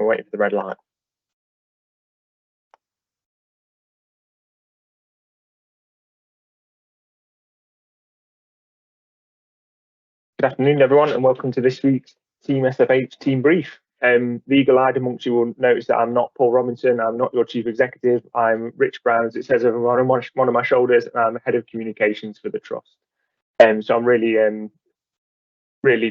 We're waiting for the red light. Good afternoon, everyone, and welcome to this week's Team SFH Team Brief. The eagle-eyed amongst you will notice that I'm not Paul Robinson, I'm not your Chief Executive, I'm Rich Brown, as it says over on one of my shoulders, and I'm Head of Communications for the Trust. So I'm really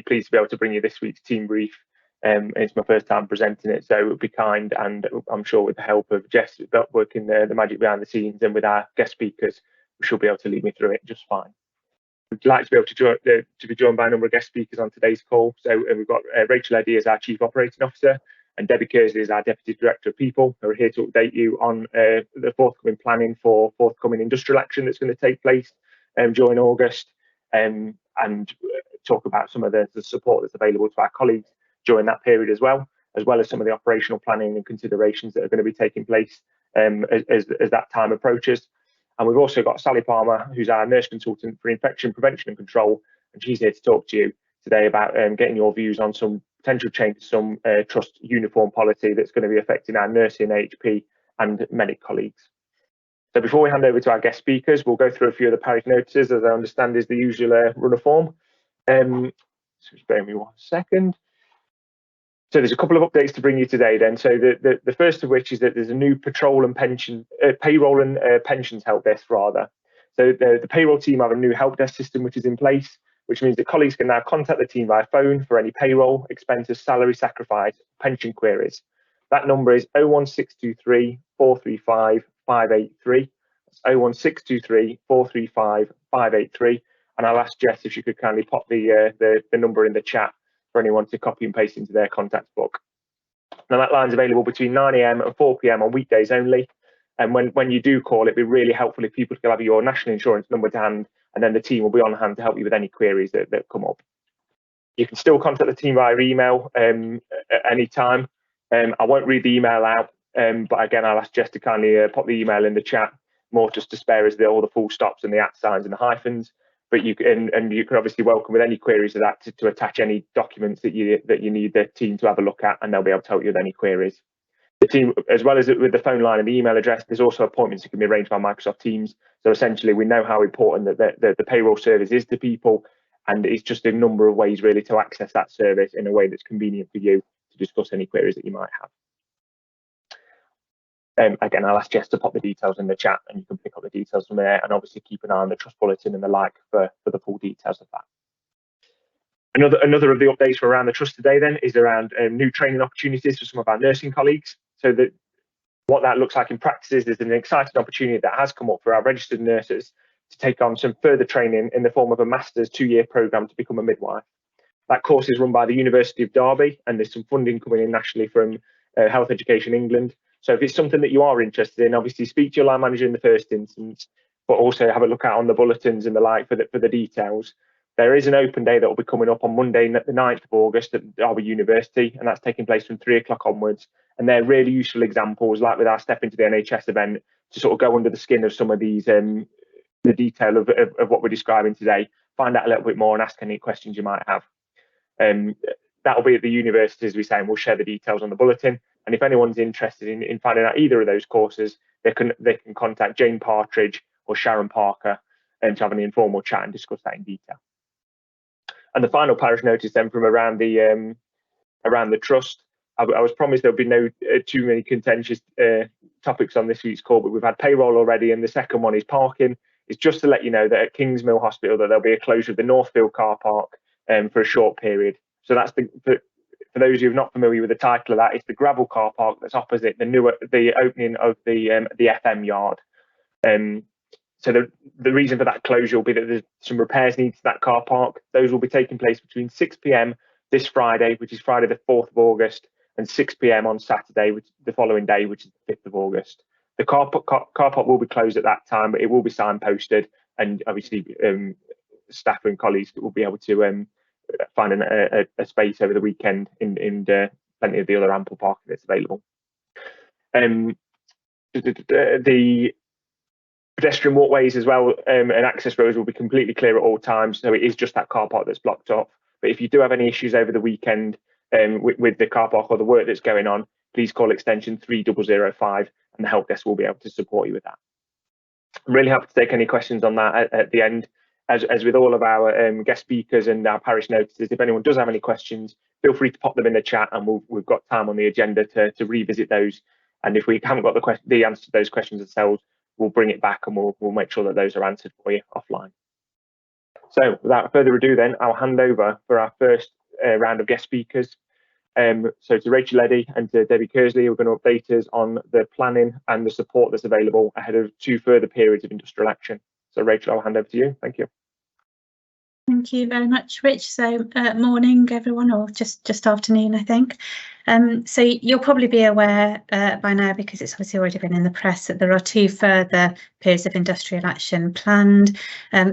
pleased to be able to bring you this week's Team Brief. It's my first time presenting it, so it would be kind, and I'm sure with the help of Jess, working the magic behind the scenes, and with our guest speakers, we should be able to lead me through it just fine. We'd like to be able to be joined by a number of guest speakers on today's call. So we've got Rachel Eddie as our Chief Operating Officer, and Debbie Kearsley as our Deputy Director of People, who are here to update you on the forthcoming planning for forthcoming industrial action that's going to take place during August, and talk about some of the support that's available to our colleagues during that period as well as some of the operational planning and considerations that are going to be taking place as that time approaches. And we've also got Sally Palmer, who's our nurse consultant for infection prevention and control, and she's here to talk to you today about getting your views on some potential change to some trust uniform policy that's going to be affecting our nursing, HP and medic colleagues. So before we hand over to our guest speakers, we'll go through a few of the parish notices, as I understand is the usual run of form. So just bear with me 1 second. So there's a couple of updates to bring you today then. So the first of which is that there's a new payroll and pensions help desk rather. So the payroll team have a new help desk system which is in place, which means that colleagues can now contact the team via phone for any payroll, expenses, salary sacrifice, pension queries. That number is 01623 435 583. That's 01623 435 583. And I'll ask Jess if she could kindly pop the number in the chat for anyone to copy and paste into their contacts book. Now that line's available between 9 AM and 4 PM on weekdays only. And when you do call, it'd be really helpful if people could have your national insurance number to hand, and then the team will be on hand to help you with any queries that come up. You can still contact the team via email at any time. I won't read the email out, but again, I'll ask Jess to kindly pop the email in the chat, more just to spare us all the full stops and the @ signs and the hyphens. But you can obviously welcome with any queries of that to attach any documents that you need the team to have a look at, and they'll be able to help you with any queries. The team, as well as with the phone line and the email address, there's also appointments that can be arranged by Microsoft Teams. So essentially, we know how important that the payroll service is to people, and it's just a number of ways really to access that service in a way that's convenient for you to discuss any queries that you might have. Again, I'll ask Jess to pop the details in the chat, and you can pick up the details from there, and obviously keep an eye on the trust bulletin and the like for the full details of that. Another of the updates for around the trust today then is around new training opportunities for some of our nursing colleagues. So what that looks like in practice is there's an exciting opportunity that has come up for our registered nurses to take on some further training in the form of a master's 2-year programme to become a midwife. That course is run by the University of Derby, and there's some funding coming in nationally from Health Education England. So if it's something that you are interested in, obviously speak to your line manager in the first instance, but also have a look out on the bulletins and the like for the details. There is an open day that will be coming up on Monday, the 9th of August at Derby University, and that's taking place from 3 o'clock onwards. And they're really useful examples, like with our Step into the NHS event, to sort of go under the skin of some of these, the detail of what we're describing today, find out a little bit more and ask any questions you might have. That'll be at the university, as we say, and we'll share the details on the bulletin. And if anyone's interested in finding out either of those courses, they can contact Jane Partridge or Sharon Parker to have an informal chat and discuss that in detail. And the final parish notice then from around the trust. I was promised there would be no too many contentious topics on this week's call, but we've had payroll already, and the second one is parking. It's just to let you know that at Kingsmill Hospital that there'll be a closure of the Northfield car park for a short period. So that's for those of you who are not familiar with the title of that, it's the gravel car park that's opposite the opening of the FM yard. So the reason for that closure will be that there's some repairs needed to that car park. Those will be taking place between 6 PM this Friday, which is Friday the 4th of August, and 6 PM on Saturday, which the following day, which is the 5th of August. The car park will be closed at that time, but it will be signposted, and obviously staff and colleagues will be able to find a space over the weekend in plenty of the other ample parking that's available. The pedestrian walkways as well and access roads will be completely clear at all times, so it is just that car park that's blocked off. But if you do have any issues over the weekend with the car park or the work that's going on, please call extension 3005 and the help desk will be able to support you with that. I'm really happy to take any questions on that at the end. As with all of our guest speakers and our parish notices, if anyone does have any questions, feel free to pop them in the chat, and we've got time on the agenda to revisit those. And if we haven't got the answer to those questions ourselves, we'll bring it back and we'll make sure that those are answered for you offline. So without further ado, then I'll hand over for our first round of guest speakers. So to Rachel, Eddie and to Debbie Kearsley, we're going to update us on the planning and the support that's available ahead of 2 further periods of industrial action. So Rachel, I'll hand over to you. Thank you. Thank you very much, Rich. So morning, everyone, or just afternoon, I think. So you'll probably be aware by now, because it's obviously already been in the press, that there are 2 further periods of industrial action planned.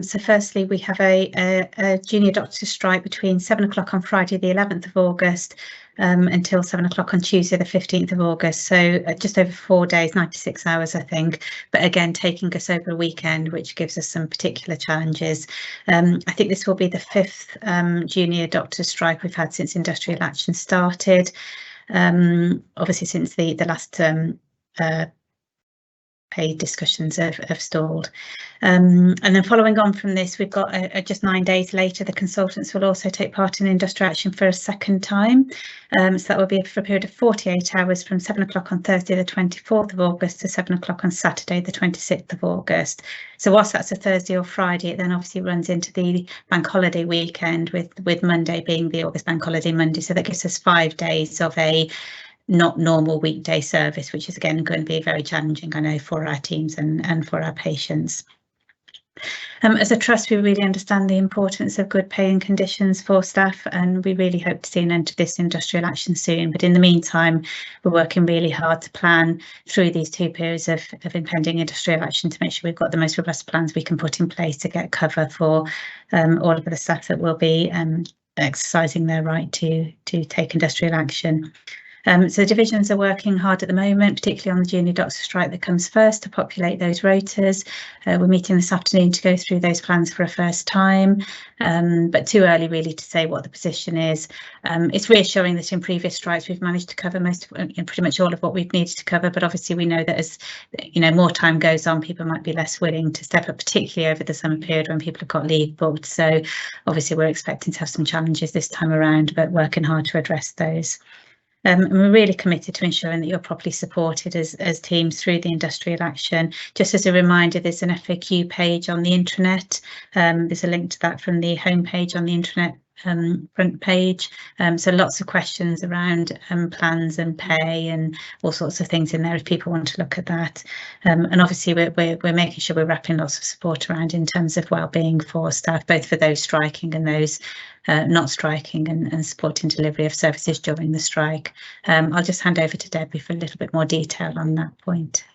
So firstly, we have a junior doctor strike between 7 o'clock on Friday, the 11th of August, until 7 o'clock on Tuesday, the 15th of August. So just over 4 days, 96 hours, I think. But again, taking us over a weekend, which gives us some particular challenges. I think this will be the 5th junior doctor strike we've had since industrial action started. Obviously, since the last paid discussions have stalled. And then following on from this, we've got just 9 days later, the consultants will also take part in industrial action for a second time. So that will be for a period of 48 hours from 7 o'clock on Thursday, the 24th of August to 7 o'clock on Saturday, the 26th of August. So whilst that's a Thursday or Friday, it then obviously runs into the bank holiday weekend, with Monday being the August bank holiday Monday. So that gives us 5 days of a not normal weekday service, which is again going to be very challenging, I know, for our teams and for our patients. As a trust, we really understand the importance of good pay and conditions for staff, and we really hope to see an end to this industrial action soon. But in the meantime, we're working really hard to plan through these 2 periods of impending industrial action to make sure we've got the most robust plans we can put in place to get cover for all of the staff that will be exercising their right to take industrial action. So divisions are working hard at the moment, particularly on the junior doctor strike that comes first, to populate those rotas. We're meeting this afternoon to go through those plans for a first time, but too early really to say what the position is. It's reassuring that in previous strikes we've managed to cover pretty much all of what we've needed to cover, but obviously we know that as more time goes on, people might be less willing to step up, particularly over the summer period when people have got leave booked. So obviously we're expecting to have some challenges this time around, but working hard to address those. And we're really committed to ensuring that you're properly supported as teams through the industrial action. Just as a reminder, there's an FAQ page on the intranet. There's a link to that from the homepage on the intranet front page. So lots of questions around plans and pay and all sorts of things in there if people want to look at that. And obviously we're making sure we're wrapping lots of support around in terms of wellbeing for staff, both for those striking and those not striking, and supporting delivery of services during the strike. I'll just hand over to Debbie for a little bit more detail on that point.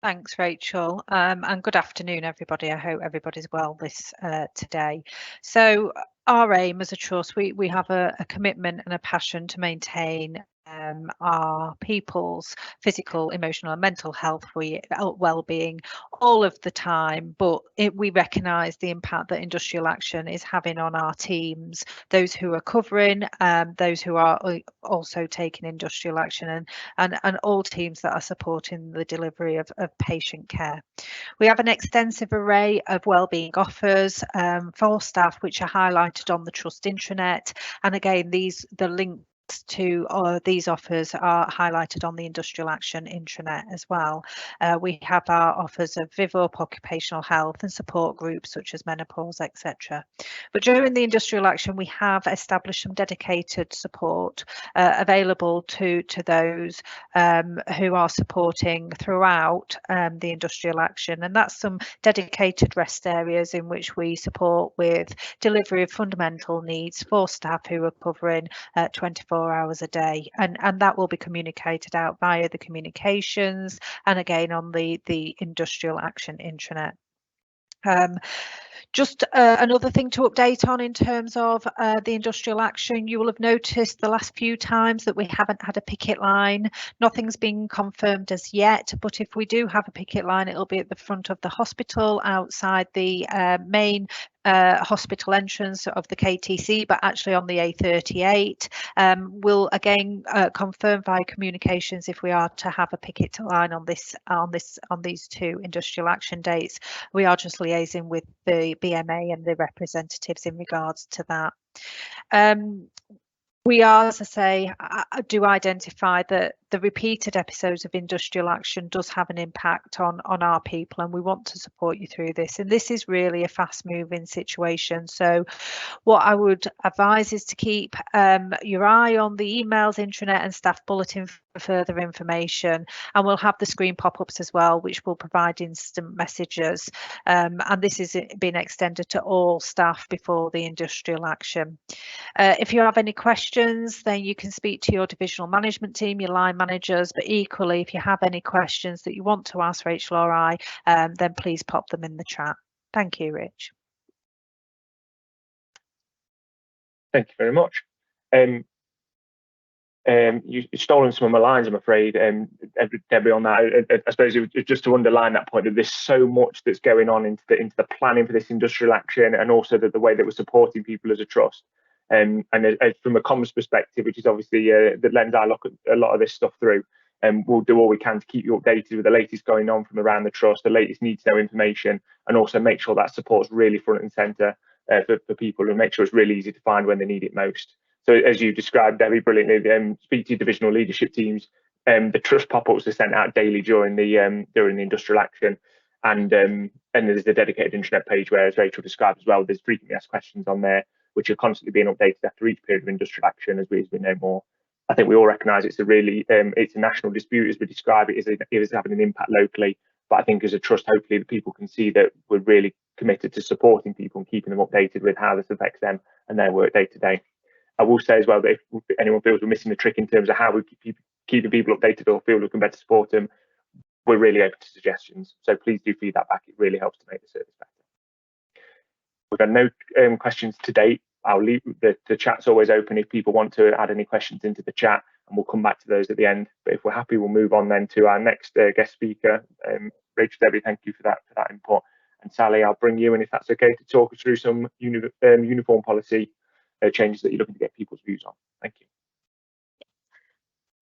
Thanks, Rachel, and good afternoon, everybody. I hope everybody's well this today. So our aim as a trust, we have a commitment and a passion to maintain our people's physical, emotional and mental health, well-being all of the time, but we recognise the impact that industrial action is having on our teams, those who are covering, those who are also taking industrial action, and all teams that are supporting the delivery of patient care. We have an extensive array of wellbeing offers for staff, which are highlighted on the trust intranet, and again the links to these offers are highlighted on the industrial action intranet as well. We have our offers of VIVUP, occupational health and support groups such as menopause, etc. But during the industrial action we have established some dedicated support available to those who are supporting throughout the industrial action, and that's some dedicated rest areas in which we support with delivery of fundamental needs for staff who are covering 24 hours a day, and that will be communicated out via the communications and again on the industrial action intranet. Just another thing to update on in terms of the industrial action, you will have noticed the last few times that we haven't had a picket line. Nothing's been confirmed as yet, but if we do have a picket line, it'll be at the front of the hospital outside the main hospital entrance of the KTC, but actually on the A38. We'll again confirm via communications if we are to have a picket line on these two industrial action dates. We are just liaising with the BMA and the representatives in regards to that. We are, as I say, do identify that the repeated episodes of industrial action does have an impact on our people, and we want to support you through this. And this is really a fast moving situation. So what I would advise is to keep your eye on the emails, intranet and staff bulletin for further information. And we'll have the screen pop-ups as well, which will provide instant messages. And this is being extended to all staff before the industrial action. If you have any questions, then you can speak to your divisional management team, your line managers, but equally, if you have any questions that you want to ask Rachel or I, then please pop them in the chat. Thank you, Rich. Thank you very much. You've stolen some of my lines, I'm afraid, Debbie, on that. I suppose it was just to underline that point that there's so much that's going on into the planning for this industrial action, and also the way that we're supporting people as a trust. And from a comms perspective, which is obviously the lens I look at a lot of this stuff through, and we'll do all we can to keep you updated with the latest going on from around the trust, the latest need to know information, and also make sure that support's really front and centre for people, and make sure it's really easy to find when they need it most. So as you described, Debbie, brilliantly, speak to your divisional leadership teams. The trust pop-ups are sent out daily during the industrial action, and there's the dedicated intranet page where, as Rachel described as well, there's frequently asked questions on there, which are constantly being updated after each period of industrial action as we know more. I think we all recognise it's it's a national dispute as we describe it. It is having an impact locally, but I think as a trust, hopefully the people can see that we're really committed to supporting people and keeping them updated with how this affects them and their work day to day. I will say as well that if anyone feels we're missing the trick in terms of how we keeping people updated or feel we can better support them, we're really open to suggestions. So please do feed that back. It really helps to make the service better. We've got no questions to date. I'll leave the chat's always open if people want to add any questions into the chat, and we'll come back to those at the end. But if we're happy, we'll move on then to our next guest speaker. Rachel, Debbie, thank you for that input. And Sally, I'll bring you in if that's okay to talk us through some uniform policy changes that you're looking to get people's views on. Thank you.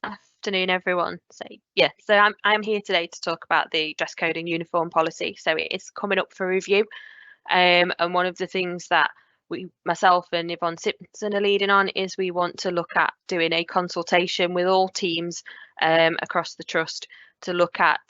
Afternoon, everyone. So I'm here today to talk about the dress code and uniform policy. So it is coming up for review, and one of the things that myself and Yvonne Simpson are leading on is we want to look at doing a consultation with all teams across the trust to look at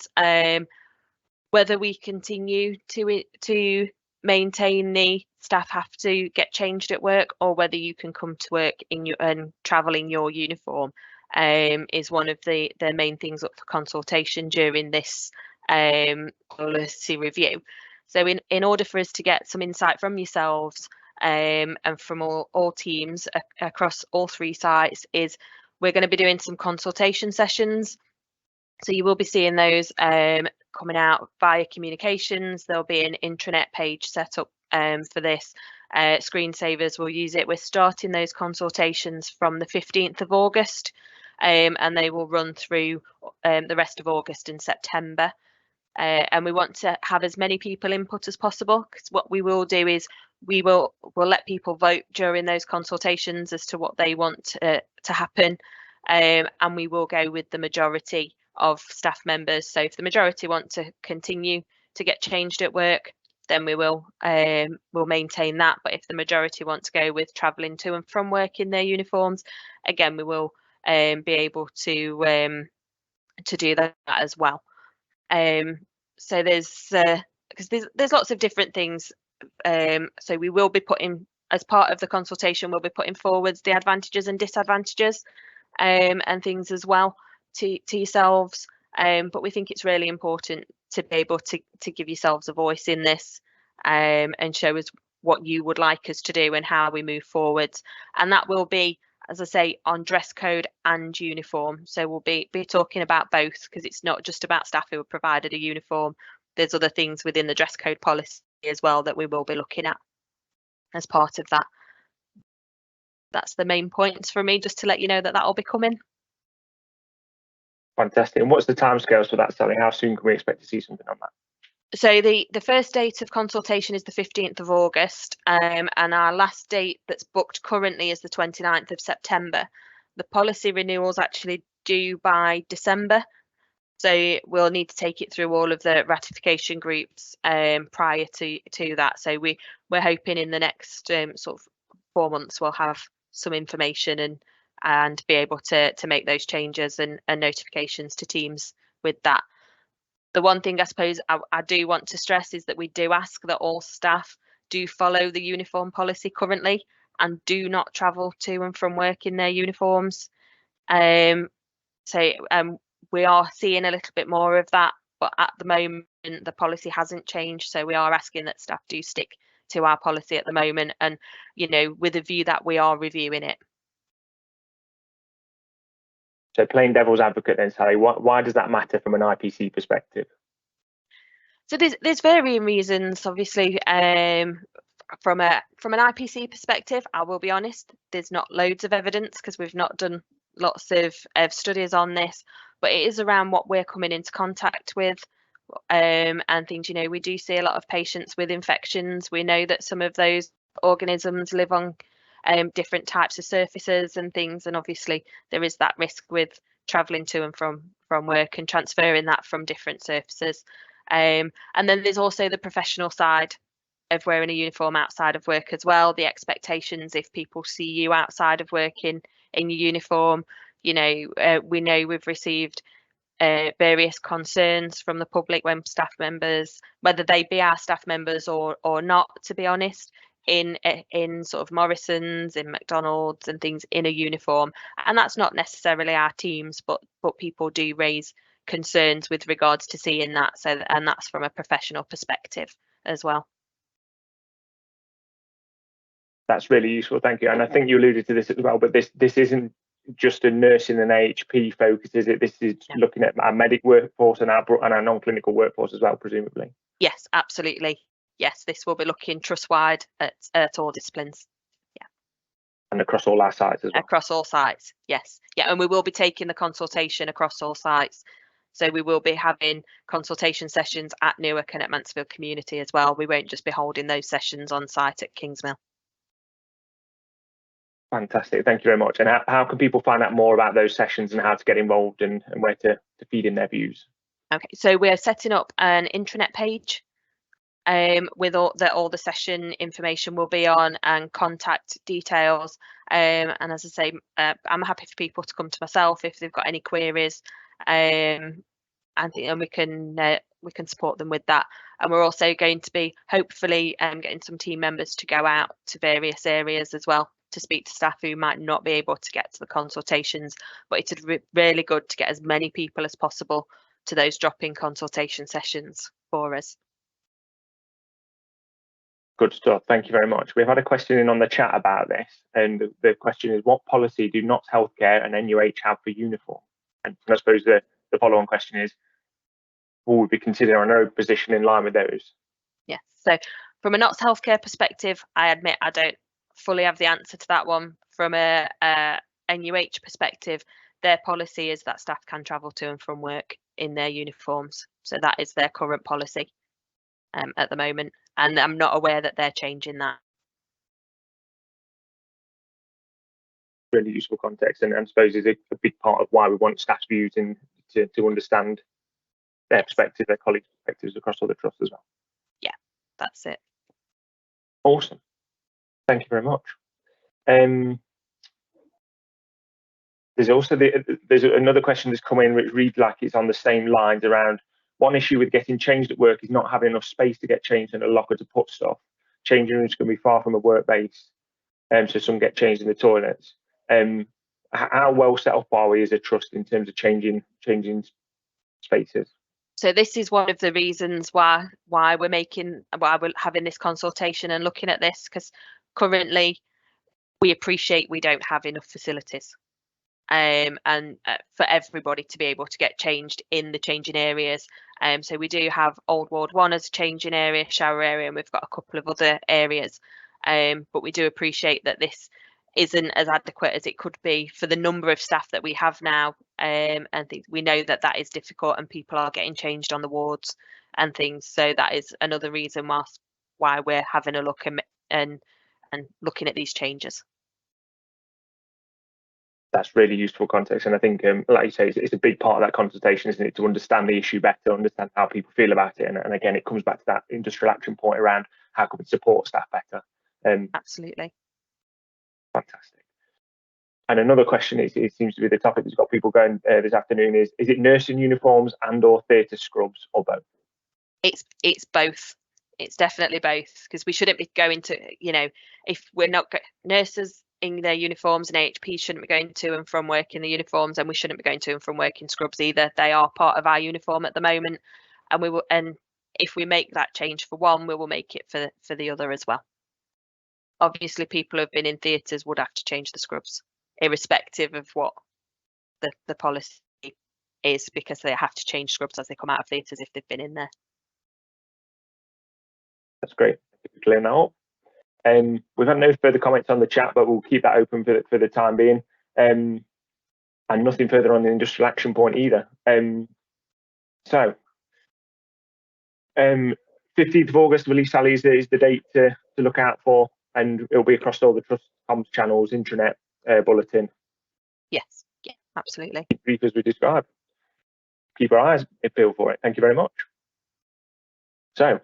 whether we continue to maintain the staff have to get changed at work, or whether you can come to work and travel in your uniform. Is one of the main things up for consultation during this policy review. So in order for us to get some insight from yourselves and from all teams across all three sites, is we're going to be doing some consultation sessions. So you will be seeing those coming out via communications. There'll be an intranet page set up for this. Screensavers will use it. We're starting those consultations from the 15th of August, and they will run through the rest of August and September. And we want to have as many people input as possible, because what we will do is we'll let people vote during those consultations as to what they want to happen, and we will go with the majority of staff members. So if the majority want to continue to get changed at work, then we'll maintain that. But if the majority want to go with travelling to and from work in their uniforms, again we will be able to do that as well. So there's lots of different things. So we will be putting, as part of the consultation, we'll be putting forwards the advantages and disadvantages and things as well to yourselves. But we think it's really important to be able to give yourselves a voice in this and show us what you would like us to do and how we move forwards. And that will be, as I say, on dress code and uniform. So we'll be talking about both, because it's not just about staff who are provided a uniform. There's other things within the dress code policy as well that we will be looking at as part of that. That's the main points for me, just to let you know that will be coming. Fantastic. And what's the timescales for that, Sally? How soon can we expect to see something on that? So the first date of consultation is the 15th of August, and our last date that's booked currently is the 29th of September. The policy renewal is actually due by December, so we'll need to take it through all of the ratification groups prior to that. So we're hoping in the next sort of 4 months we'll have some information and be able to make those changes and notifications to teams with that. The one thing I suppose I do want to stress is that we do ask that all staff do follow the uniform policy currently and do not travel to and from work in their uniforms. We are seeing a little bit more of that, but at the moment the policy hasn't changed, so we are asking that staff do stick to our policy at the moment, and with a view that we are reviewing it. So playing devil's advocate then, Sally, why does that matter from an IPC perspective? So there's varying reasons, obviously. From an IPC perspective, I will be honest, there's not loads of evidence because we've not done lots of studies on this, but it is around what we're coming into contact with and things. We do see a lot of patients with infections. We know that some of those organisms live on different types of surfaces and things, and obviously there is that risk with travelling to and from work and transferring that from different surfaces. And then there's also the professional side of wearing a uniform outside of work as well. The expectations if people see you outside of work in your uniform, we know we've received various concerns from the public when staff members, whether they be our staff members or not, to be honest, in sort of Morrison's, in McDonald's and things in a uniform. And that's not necessarily our teams, but people do raise concerns with regards to seeing that. And that's from a professional perspective as well. That's really useful, thank you. And I think you alluded to this as well, but this isn't just a nursing and AHP focus, is it? This is looking at our medic workforce and our non-clinical workforce as well, presumably. Yes, absolutely. Yes, this will be looking trust-wide at all disciplines. Yeah. And across all our sites as well. Across all sites, yes. Yeah, and we will be taking the consultation across all sites. So we will be having consultation sessions at Newark and at Mansfield Community as well. We won't just be holding those sessions on site at Kingsmill. Fantastic, thank you very much. And how can people find out more about those sessions and how to get involved and where to feed in their views? Okay, so we're setting up an intranet page with all the session information will be on and contact details. And as I say, I'm happy for people to come to myself if they've got any queries, and we can support them with that. And we're also going to be hopefully getting some team members to go out to various areas as well to speak to staff who might not be able to get to the consultations, but it's really good to get as many people as possible to those drop-in consultation sessions for us. Good stuff, thank you very much. We've had a question in on the chat about this, and the question is, what policy do Notts Healthcare and NUH have for uniform? And I suppose the follow-on question is, will we be considering our own position in line with those? Yes, so from a Notts Healthcare perspective, I admit I don't fully have the answer to that one. From a NUH perspective, their policy is that staff can travel to and from work in their uniforms. So that is their current policy at the moment. And I'm not aware that they're changing that. Really useful context, and I suppose is a big part of why we want staff's views in to understand their perspective, their colleagues' perspectives across all the trusts as well. Yeah, that's it. Awesome. Thank you very much. There's also there's another question that's come in which reads like it's on the same lines around one issue with getting changed at work is not having enough space to get changed and a locker to put stuff. Changing rooms can be far from a work base, so some get changed in the toilets. How well set up are we as a trust in terms of changing spaces? So this is one of the reasons why we're having this consultation and looking at this, because currently we appreciate we don't have enough facilities, and for everybody to be able to get changed in the changing areas. So we do have Old Ward 1 as a changing area, shower area, and we've got a couple of other areas, but we do appreciate that this isn't as adequate as it could be for the number of staff that we have now, and we know that is difficult and people are getting changed on the wards, and things. So that is another reason why we're having a look and looking at these changes. That's really useful context, and I think, like you say, it's a big part of that consultation, isn't it, to understand the issue better, understand how people feel about it, and again, it comes back to that industrial action point around how can we support staff better. Absolutely. Fantastic. And another question, it seems to be the topic that's got people going this afternoon, is it nursing uniforms and/or theatre scrubs, or both? It's both. It's definitely both, because we shouldn't be going to, you know, if we're not nurses in their uniforms, and AHP shouldn't be going to and from work in the uniforms, and we shouldn't be going to and from work in scrubs either. They are part of our uniform at the moment, and if we make that change for one, we will make it for the other as well. Obviously, people who have been in theatres would have to change the scrubs, irrespective of what the policy is, because they have to change scrubs as they come out of theatres if they've been in there. That's great. Thank you for clearing that up. We've had no further comments on the chat, but we'll keep that open for the time being. And nothing further on the industrial action point either. So 15th of August, release Sally is the date to look out for, and it'll be across all the trust comms channels, intranet, bulletin. Yes, yeah, absolutely. Brief as we described. Keep our eyes peeled for it. Thank you very much. So,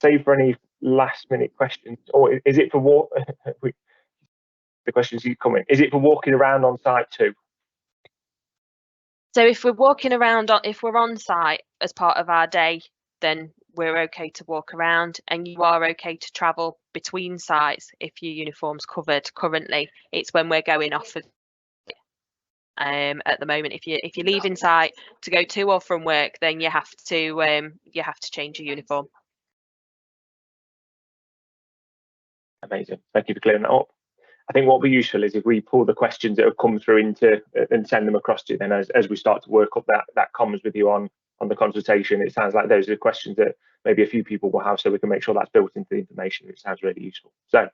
save for any last minute questions, or is it for the questions keep coming? Is it for walking around on site too? So if we're walking around, if we're on site as part of our day, then we're okay to walk around, and you are okay to travel between sites if your uniform's covered. Currently, it's when we're going off of at the moment. If you're leaving site to go to or from work, then you have to change your uniform. Amazing. Thank you for clearing that up. I think what will be useful is if we pull the questions that have come through into and send them across to you, then as we start to work up that comms with you on the consultation, it sounds like those are the questions that maybe a few people will have, so we can make sure that's built into the information. It sounds really useful. So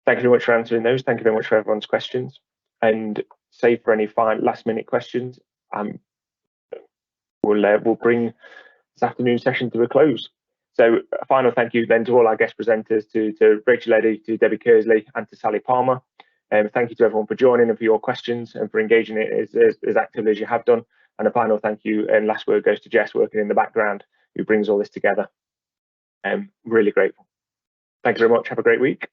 thank you very much for answering those. Thank you very much for everyone's questions. And save for any last minute questions, we'll bring this afternoon session to a close. So a final thank you then to all our guest presenters, to Rachel Eddy, to Debbie Kearsley, and to Sally Palmer. Thank you to everyone for joining and for your questions and for engaging it as actively as you have done. And a final thank you and last word goes to Jess, working in the background, who brings all this together. Really grateful. Thank you very much. Have a great week.